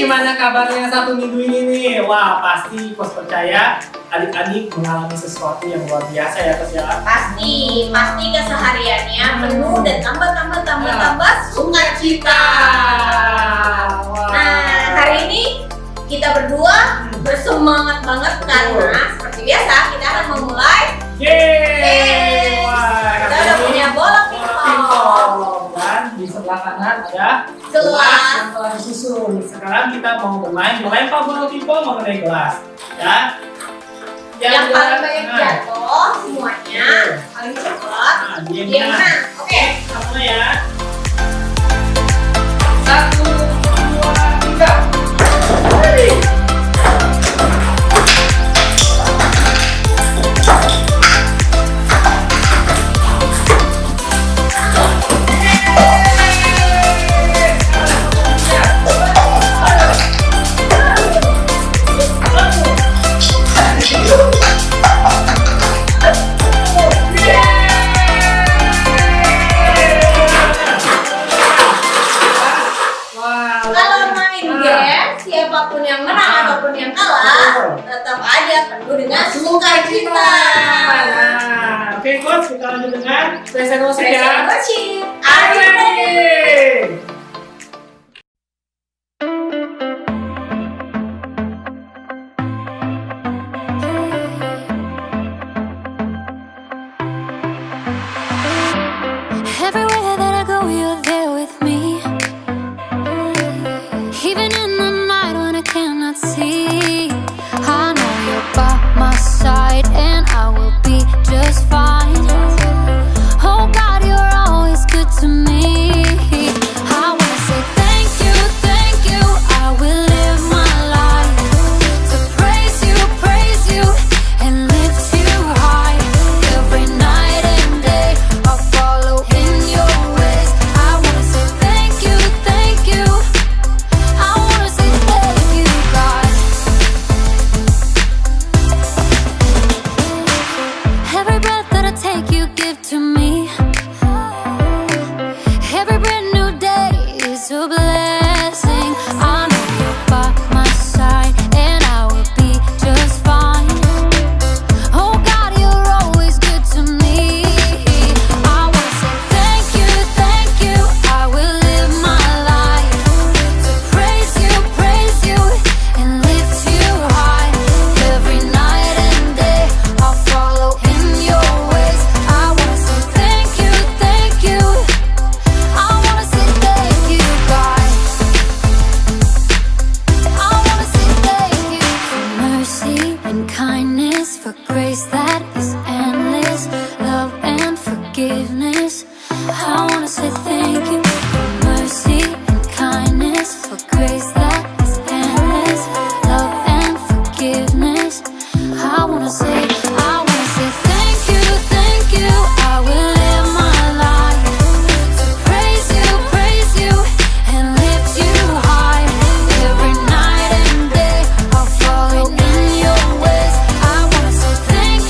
Gimana kabarnya satu minggu ini nih? Wah, pasti Kos percaya adik-adik mengalami sesuatu yang luar biasa ya Kos ya. Pasti kesehariannya penuh dan tambah sukacita. Nah, hari ini kita berdua bersemangat banget karena seperti biasa kita akan memulai. Yeay! Wah, Kita udah punya bola pingpong. Dan di sebelah kanan ada Gelas. yang telah disusun. Sekarang kita mau bermain melempar bola pingpong mengenai gelas. Ya. Yang paling banyak Nah, jatuh semuanya, paling cepat dia dia menang. menang. Oke. Sama ya. 1, 2, 3. Kalau main game, siapapun yang menang ataupun yang kalah, tetap aja penuh dengan sukacita. Nah, oke Coach, kita lanjut dengan present worship ya. Present worship. Are you ready? Everywhere that I go, you're there with me. Even in the night when I cannot see, I know you're by my side and I will be just fine. Oh God, you're always good to me. I wanna say thank you, I will live my life to praise you, and lift you high. Every night and day I'll follow in your ways. I wanna say thank you, I wanna say thank you, God. Every breath that I take you give to me. Every brand new day is a blessing. I know you're by my side and I will be just fine. Oh God, you're always good to me. I wanna say thank you, I will live my life to praise you, and lift you high. Every night and day I'll follow in your ways. I wanna say thank you, I wanna say thank you, God. I wanna say thank you for mercy and kindness, for grace that is endless, love and forgiveness. I wanna say thank you for mercy and kindness, for grace that is endless, love and forgiveness. I wanna say thank you, I will live my life to praise you, and lift you high. Every night and day I'll follow in your ways. I wanna say thank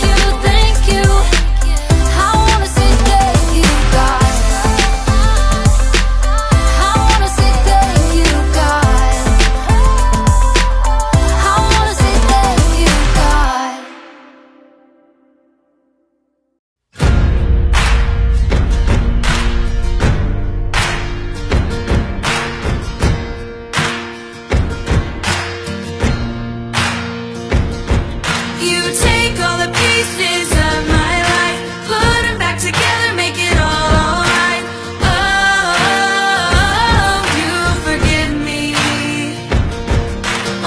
you, I wanna say thank you, God. I wanna say thank you, God. I wanna say thank you, God. You take all the pieces of my life, put them back together, make it all alright. Oh, you forgive me.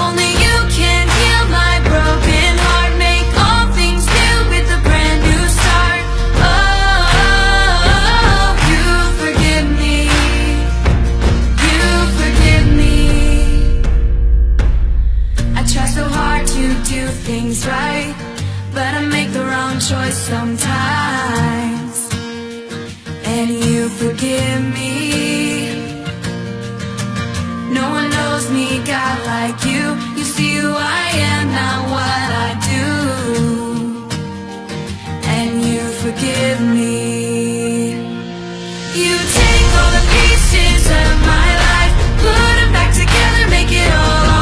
Only you can heal my broken heart, make all things new with a brand new start. Oh, you forgive me. You forgive me. I try so hard to do things right, but I make the wrong choice sometimes. And you forgive me. No one knows me, God, like you. You see who I am, not what I do. And you forgive me. You take all the pieces of my life, put them back together, make it all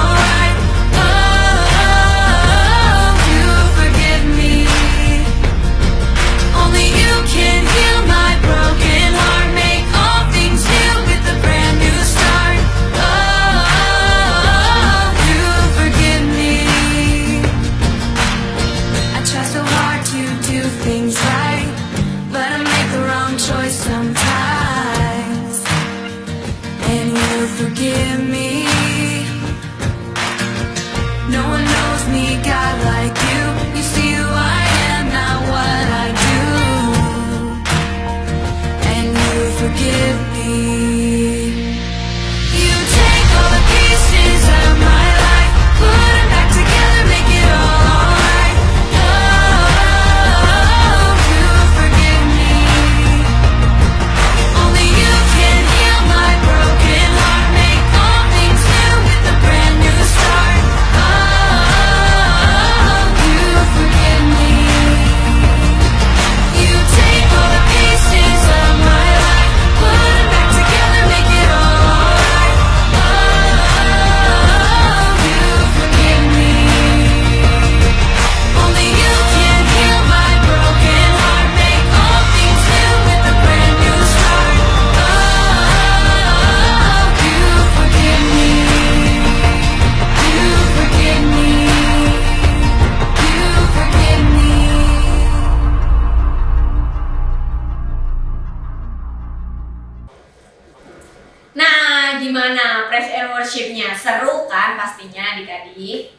gimana praise and worship-nya? Seru kan pastinya adik-adik?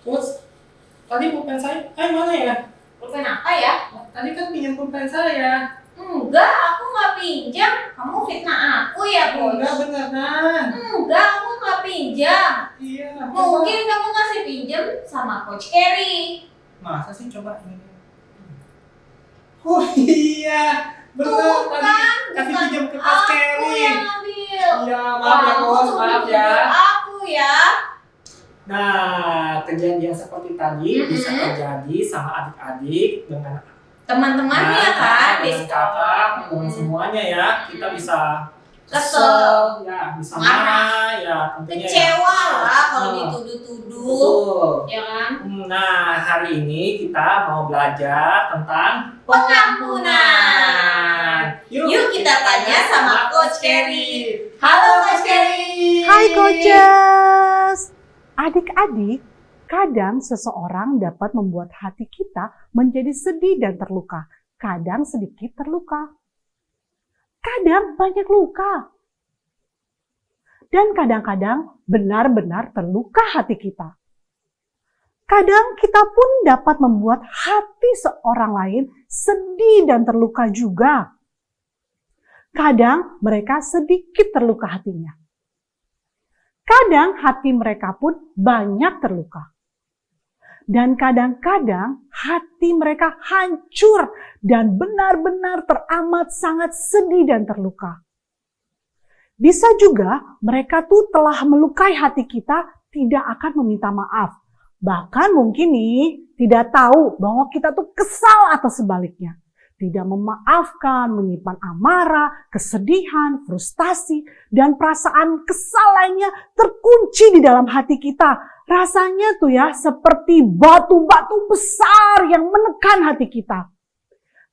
Terus tadi pulpen saya, mana ya? Pulpen apa ya? Tadi kan pinjam pulpen saya. Enggak, aku nggak pinjam. Kamu fitnah aku ya, Coach? Enggak beneran. Enggak, aku nggak pinjam. Iya. Mungkin kamu ngasih pinjam sama Coach Kerry. Masa sih, coba ini. Oh iya, bener Tuh tadi kan, kasih bukan pinjam ke Coach aku Kerry. yang ambil. Iya, maaf ya Coach, maaf ya. Aku ya. Nah, kejadian seperti tadi bisa terjadi sama adik-adik dengan Teman-temannya kan di dengan sekolah. kakak, dengan semuanya ya. Kita bisa Kesel. ya, bisa Marah. marah, ya tentunya. Kecewa ya. lah kalau Oh, dituduh-tuduh. betul. Ya kan? Nah, hari ini kita mau belajar tentang Pengampunan. Yuk kita tanya sama Coach Kerry. Halo Coach Kerry. Hai coaches. Adik-adik, kadang seseorang dapat membuat hati kita menjadi sedih dan terluka. Kadang sedikit terluka. Kadang banyak luka. Dan kadang-kadang benar-benar terluka hati kita. Kadang kita pun dapat membuat hati seorang lain sedih dan terluka juga. Kadang mereka sedikit terluka hatinya. Kadang hati mereka pun banyak terluka. Dan kadang-kadang hati mereka hancur dan benar-benar teramat sangat sedih dan terluka. Bisa juga mereka tuh telah melukai hati kita tidak akan meminta maaf. Bahkan mungkin nih tidak tahu bahwa kita tuh kesal atau sebaliknya. Tidak memaafkan, menyimpan amarah, kesedihan, frustasi, dan perasaan kesal lainnya terkunci di dalam hati kita. Rasanya tuh ya seperti batu-batu besar yang menekan hati kita.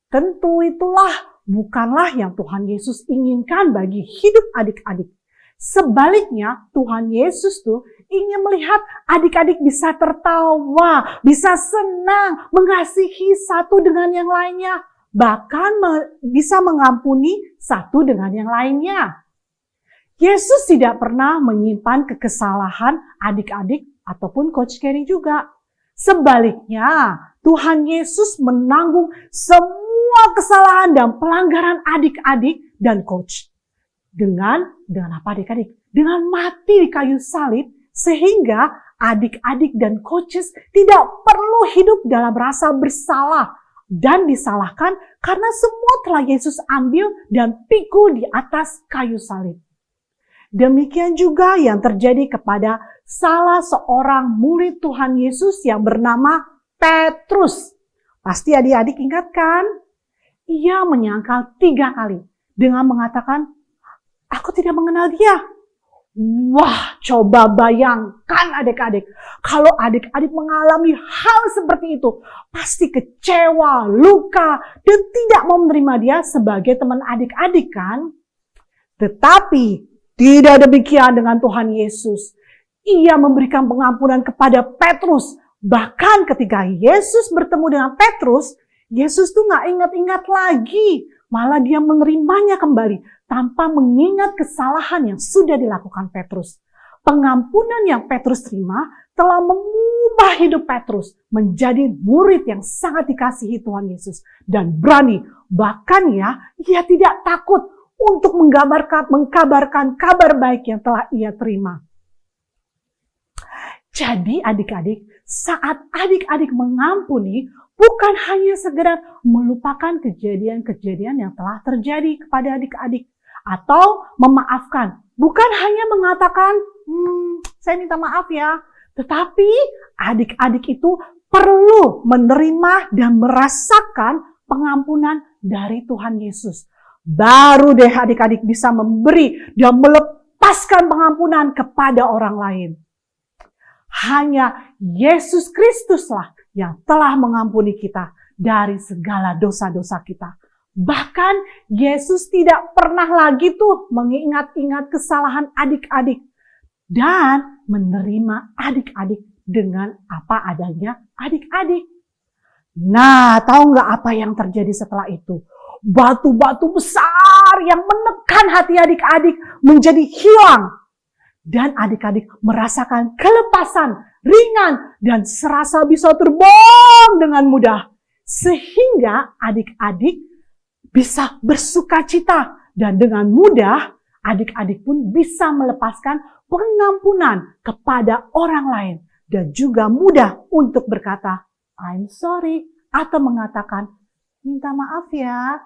Tentu itulah bukanlah yang Tuhan Yesus inginkan bagi hidup adik-adik. Sebaliknya Tuhan Yesus tuh ingin melihat adik-adik bisa tertawa, bisa senang, mengasihi satu dengan yang lainnya. Bahkan bisa mengampuni satu dengan yang lainnya. Yesus tidak pernah menyimpan kekesalahan adik-adik ataupun Coach Kerry juga. Sebaliknya, Tuhan Yesus menanggung semua kesalahan dan pelanggaran adik-adik dan Coach. Dengan apa adik-adik? Dengan mati di kayu salib, sehingga adik-adik dan coaches tidak perlu hidup dalam rasa bersalah dan disalahkan karena semua telah Yesus ambil dan pikul di atas kayu salib. Demikian juga yang terjadi kepada salah seorang murid Tuhan Yesus yang bernama Petrus. Pasti adik-adik ingat kan? Ia menyangkal 3 kali dengan mengatakan, "Aku tidak mengenal dia." Wah, coba bayangkan adik-adik. Kalau adik-adik mengalami hal seperti itu, pasti kecewa, luka, dan tidak mau menerima dia sebagai teman adik-adik kan? Tetapi tidak demikian dengan Tuhan Yesus. Ia memberikan pengampunan kepada Petrus. Bahkan ketika Yesus bertemu dengan Petrus, Yesus tuh gak ingat-ingat lagi. Malah dia menerimanya kembali tanpa mengingat kesalahan yang sudah dilakukan Petrus. Pengampunan yang Petrus terima telah mengubah hidup Petrus menjadi murid yang sangat dikasihi Tuhan Yesus. Dan berani, bahkan ya, ia tidak takut untuk mengkabarkan kabar baik yang telah ia terima. Jadi adik-adik, saat adik-adik mengampuni, bukan hanya sekedar melupakan kejadian-kejadian yang telah terjadi kepada adik-adik. Atau memaafkan. Bukan hanya mengatakan, saya minta maaf ya. Tetapi adik-adik itu perlu menerima dan merasakan pengampunan dari Tuhan Yesus. Baru deh adik-adik bisa memberi dan melepaskan pengampunan kepada orang lain. Hanya Yesus Kristuslah yang telah mengampuni kita dari segala dosa-dosa kita. Bahkan Yesus tidak pernah lagi tuh mengingat-ingat kesalahan adik-adik. Dan menerima adik-adik dengan apa adanya adik-adik. Nah, tahu nggak apa yang terjadi setelah itu? Batu-batu besar yang menekan hati adik-adik menjadi hilang. dan adik-adik merasakan kelepasan, ringan, dan serasa bisa terbang dengan mudah. Sehingga adik-adik bisa bersukacita dan dengan mudah adik-adik pun bisa melepaskan pengampunan kepada orang lain dan juga mudah untuk berkata, I'm sorry, atau mengatakan, minta maaf ya.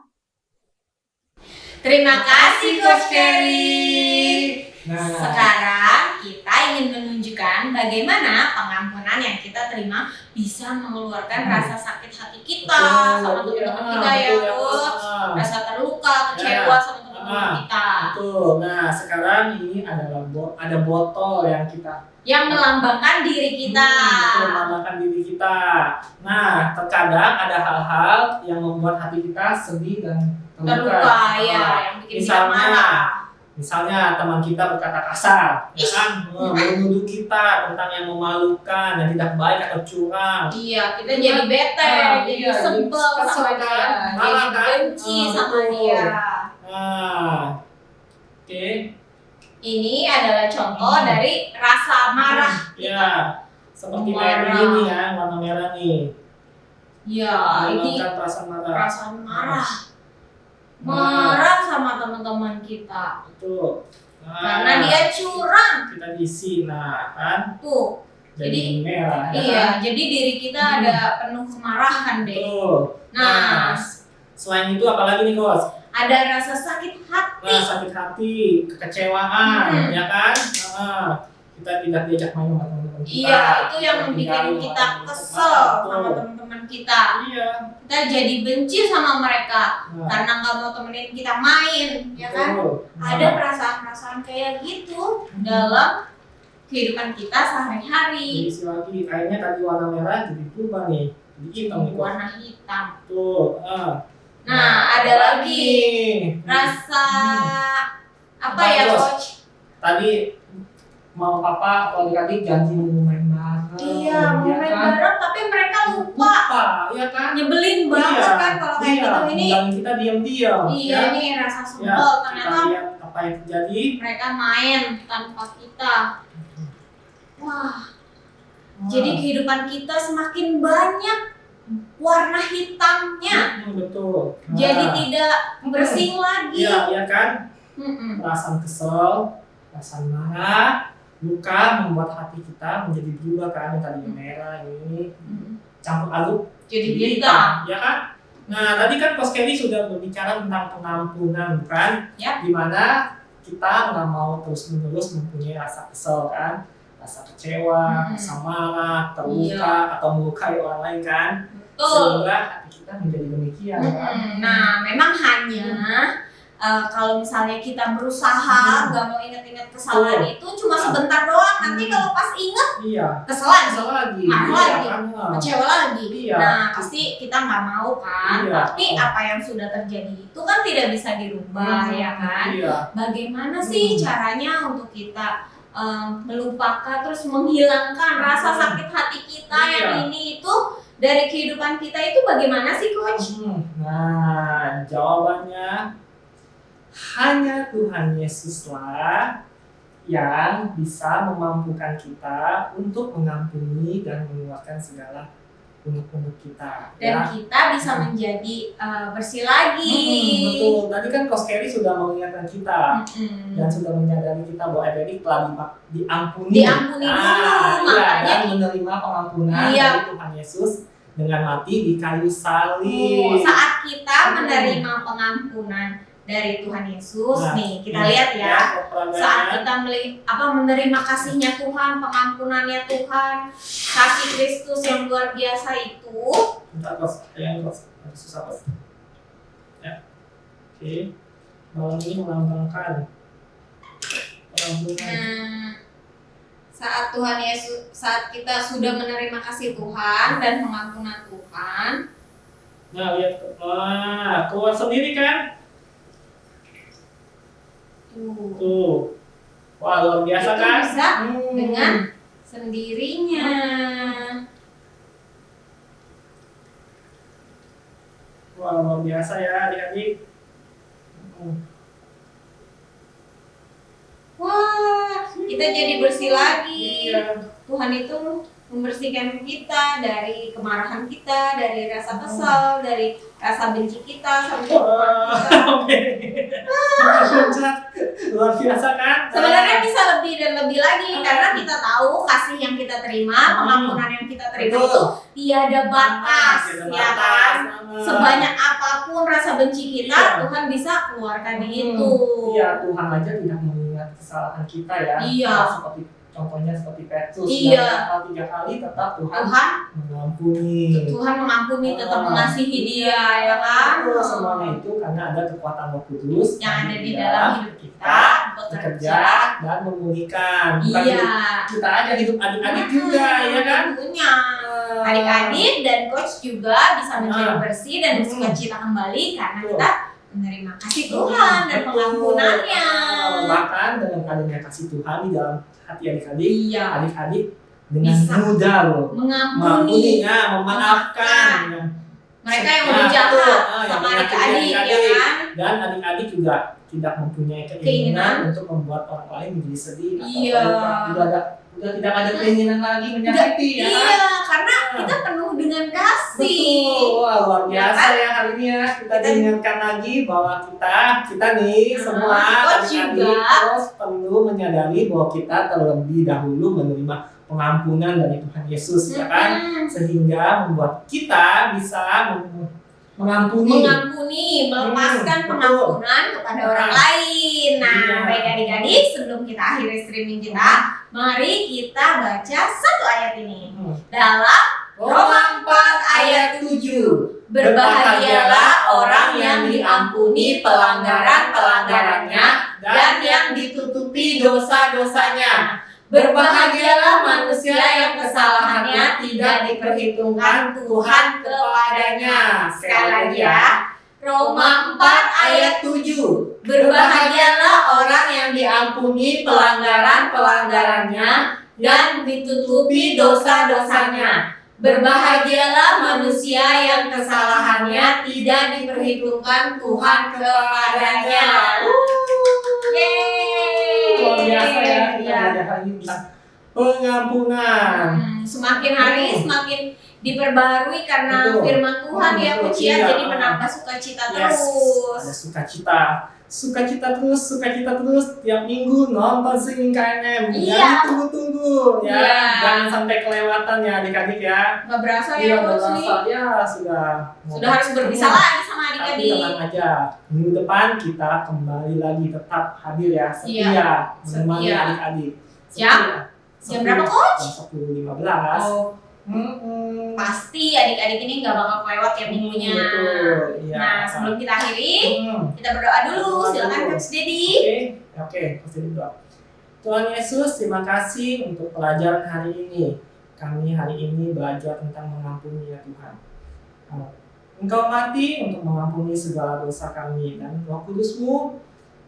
Terima kasih Coach Ferry. Nah, Sekarang kita ingin menunjukkan bagaimana pengampunan yang kita terima bisa mengeluarkan rasa sakit hati kita sama teman-teman kita ya, Coach. Rasa terluka, kecewa sama teman-teman kita. betul. Nah, sekarang ini adalah ada botol yang kita Yang melambangkan diri kita. betul, melambangkan diri kita. Nah, terkadang ada hal-hal yang membuat hati kita sedih dan Terluka ya, yang bikin kita marah. Misalnya teman kita berkata kasar, ya kan, menuduh kita tentang yang memalukan, yang tidak baik atau curang. Iya, kita jadi bete, jadi iya, sebel jadi sama kesel dia, kan, marah jadi kan? benci sama Betul. dia. Nah, oke. Ini adalah contoh dari rasa marah kita. Ya, seperti Marah. merah ini ya, warna merah nih. Ya, ini Melambangkan perasaan marah. perasaan marah sama teman-teman kita. Betul. Nah, Karena dia curang. kita diisi, nah kan, Tuh, jadi merah. Ya iya, kan? jadi diri kita ada penuh kemarahan deh. Betul. Nah, Selain itu apalagi nih Coach? ada rasa sakit hati. Nah, sakit hati, kekecewaan, Hmm. ya kan? Kita tidak diajak main sama teman-teman kita. Iya, itu yang Kita bikin tinggalin kita sama kesel teman-teman. sama Betul. teman-teman kita. Iya. Kita jadi benci sama mereka Nah, karena nggak mau temenin kita main, ya kan? betul. Ada perasaan-perasaan kayak gitu dalam kehidupan kita sehari-hari. Diisi lagi, akhirnya tadi warna merah jadi berubah nih, jadi hitam nih Coach. Warna hitam. Tuh. Nah, ada lagi rasa apa ya, Coach? Tadi mau papa atau adik-adik janji mau main bareng. Iya, mau main kan? bareng tapi mereka lupa. Iya kan? Nyebelin banget kan kalau kayak gitu ini. Dan kita diam-diam. Iya, ya. ini rasa Ya, sebel kita ternyata lihat apa yang terjadi. mereka main tanpa kita. Wah, jadi kehidupan kita semakin banyak warna hitamnya. Betul. Nah, Jadi tidak bersih lagi. Iya, iya kan? Mm-mm. Perasaan kesel, perasaan marah, luka membuat hati kita menjadi berubah kan, yang tadinya merah ini campur aduk Jadi jadi hitam. ya kan? Nah, tadi kan Coach Kelly sudah berbicara tentang pengampunan, kan? Ya. Dimana kita nggak mau terus-menerus mempunyai rasa kesel kan, rasa kecewa, rasa marah, terluka atau melukai orang lain kan? Betul. Sehingga hati kita menjadi demikian kan? Nah, memang hanya kalau misalnya kita berusaha nggak mau inget-inget kesalahan itu cuma sebentar doang. Nanti kalau pas inget Iya. kesel lagi, Kesel lagi. marah Iya, lagi, kan? kecewa lagi. Iya. Nah, pasti kita nggak mau kan. Iya. Tapi apa yang sudah terjadi itu kan tidak bisa dirubah, ya kan? Iya. Bagaimana sih caranya untuk kita melupakan terus menghilangkan rasa sakit hati kita yang Iya. ini itu dari kehidupan kita itu bagaimana sih, Coach? Nah, jawabannya hanya Tuhan Yesuslah yang bisa memampukan kita untuk mengampuni dan mengeluarkan segala punuk-punuk kita. Dan kita bisa menjadi bersih lagi. Betul. Tadi kan Coach Kelly sudah mengingatkan kita dan sudah menyadari kita bahwa adik telah diampuni. Diampuni dulu, Iya, makanya dan menerima pengampunan Iya. dari Tuhan Yesus dengan mati di kayu salib. saat kita menerima pengampunan dari Tuhan Yesus, Nah, nih kita lihat ya. perangannya. Saat kita menerima kasihnya Tuhan, pengampunannya Tuhan, kasih Kristus yang luar biasa itu, Bentar, Coach. Yang susah, Coach. Ya. Oke. Malam ini melambangkan pengampunan. saat Tuhan Yesus, saat kita sudah menerima kasih Tuhan dan pengampunan Tuhan, Nah, lihat. Wah, keluar sendiri kan? Tuh. Wah, luar biasa itu kan? bisa dengan sendirinya. Wah, luar biasa ya adik-adik. Wah, kita jadi bersih lagi. Iya. Tuhan itu membersihkan kita dari kemarahan kita, dari rasa kesal, dari rasa benci kita, sampai Luar biasa kan? sebenarnya bisa lebih dan lebih lagi karena kita tahu kasih yang kita terima, pengampunan yang kita terima Betul. itu tiada batas, Tiada ya batas. kan? Sebanyak apapun rasa benci kita, Iya. Tuhan bisa keluarkan itu. Iya, Tuhan aja tidak mengingat kesalahan kita ya. Iya. Seperti contohnya seperti Petrus. Iya. Dan 3 kali tetap Tuhan Tuhan mengampuni. Tuhan mengampuni, tetap mengasihi dia, ya kan? Betul, semuanya itu karena ada kekuatan Roh Kudus Yang ada di dalam hidup kita, bekerja dan memulihkan. Bukan Iya. kita aja, hidup adik-adik juga, ya kan? Tentunya. Adik-adik dan coach juga bisa menjadi Ah. bersih dan bersukacita kembali karena Betul. kita menerima kasih Tuhan dan Betul. pengampunannya. Bahkan dengan adanya kasih Tuhan di dalam hati adik-adik, Iya, adik-adik dengan Bisa. mudah loh mengampuni memaafkan ya. mereka yang Nah, udah jahat betul. sama Yang adik-adik, ya adik-adik. kan? Dan adik-adik juga tidak mempunyai Keinginan. keinginan untuk membuat orang lain menjadi sedih atau Iya. udah tidak ada keinginan lagi menyakiti ya kan? Iya, karena Ah. kita penuh dengan kasih. Betul, wah luar biasa Ya ya hari ini ya. Kita diingatkan lagi bahwa kita nih semua coach adik-adik juga. terus perlu menyadari bahwa kita terlebih dahulu menerima pengampunan dari Tuhan Yesus ya kan, sehingga membuat kita bisa mengampuni. Melepaskan Betul. pengampunan kepada orang lain. Nah, Iya. baik adik-adik, sebelum kita akhiri streaming kita, mari kita baca satu ayat ini. Dalam Roma 4 ayat 7. Berbahagialah orang yang diampuni pelanggaran-pelanggarannya dan yang ditutupi dosa-dosanya. Berbahagialah manusia yang kesalahannya tidak diperhitungkan Tuhan kepadanya. Sekali lagi ya. Roma 4 ayat 7. Berbahagialah orang yang diampuni pelanggaran-pelanggarannya dan ditutupi dosa-dosanya. Berbahagialah manusia yang kesalahannya tidak diperhitungkan Tuhan kepadanya. Yeay. Luar biasa ya kita Iya. belajar hari ini tentang pengampunan. Semakin hari semakin diperbarui karena Betul. firman Tuhan ya Betul, Coach ya, iya. jadi menambah sukacita Yes, terus. ada sukacita terus tiap minggu nonton streaming KNM. Iya. Jangan tunggu-tunggu ya, Iya. jangan sampai kelewatan ya adik-adik ya. Nggak berasa Iya, ya Coach nih. berasa ya sudah Harus berpisah lagi sama Tapi adik-adik. tenang aja, minggu depan kita kembali lagi tetap hadir ya, setia Iya, menemani setia. adik-adik. Jam berapa, Coach? Jam 10.15. Oh, pasti adik-adik ini nggak bakal kelewat ya minggunya. Betul, iya. Nah, sebelum kita akhiri, Hmm. kita berdoa dulu. Berdoa Silakan dulu. Coach Dedi. Oke, pasti berdoa. Tuhan Yesus, terima kasih untuk pelajaran hari ini. Kami hari ini belajar tentang mengampuni ya Tuhan. Engkau mati untuk mengampuni segala dosa kami dan Roh Kudus-Mu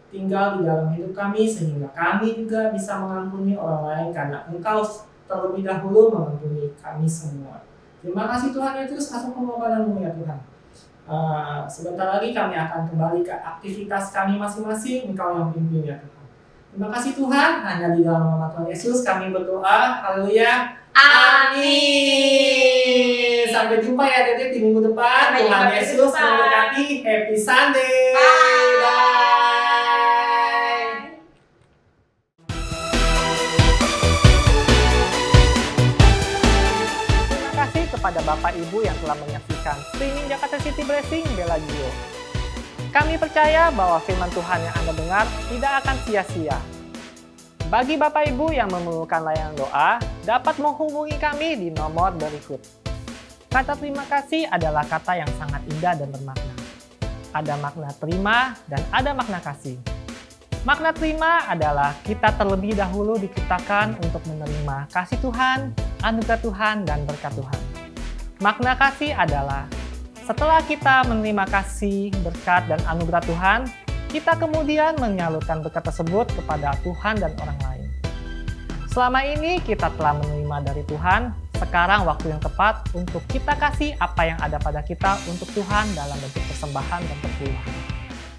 tinggal di dalam hidup kami sehingga kami juga bisa mengampuni orang lain karena Engkau terlebih dahulu mengampuni kami semua. Terima kasih Tuhan Yesus atas pengorbanan-Mu ya Tuhan. Sebentar lagi kami akan kembali ke aktivitas kami masing-masing. Engkau yang pimpin ya Tuhan. Terima kasih Tuhan, hanya di dalam nama Tuhan Yesus kami berdoa. Haleluya. Amin. Sampai jumpa ya Dede di minggu depan. Sampai Tuhan jumpa minggu Yesus depan. memberkati. Happy Sunday. Bye. Bye. Terima kasih kepada Bapak Ibu yang telah menyaksikan streaming Jakarta City Blessing Bellagio. Kami percaya bahwa firman Tuhan yang Anda dengar tidak akan sia-sia. Bagi Bapak Ibu yang memerlukan layanan doa, dapat menghubungi kami di nomor berikut. Kata terima kasih adalah kata yang sangat indah dan bermakna. Ada makna terima dan ada makna kasih. Makna terima adalah kita terlebih dahulu diciptakan untuk menerima kasih Tuhan, anugerah Tuhan, dan berkat Tuhan. Makna kasih adalah setelah kita menerima kasih, berkat, dan anugerah Tuhan, kita kemudian menyalurkan berkat tersebut kepada Tuhan dan orang lain. Selama ini kita telah menerima dari Tuhan, sekarang waktu yang tepat untuk kita kasih apa yang ada pada kita untuk Tuhan dalam bentuk persembahan dan perpuluhan.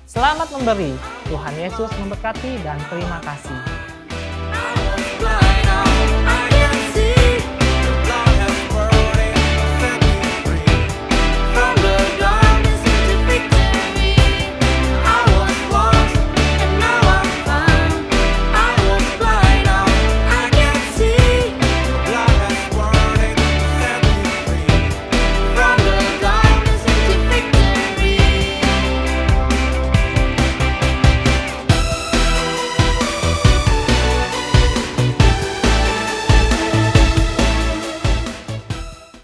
Selamat memberi, Tuhan Yesus memberkati dan terima kasih.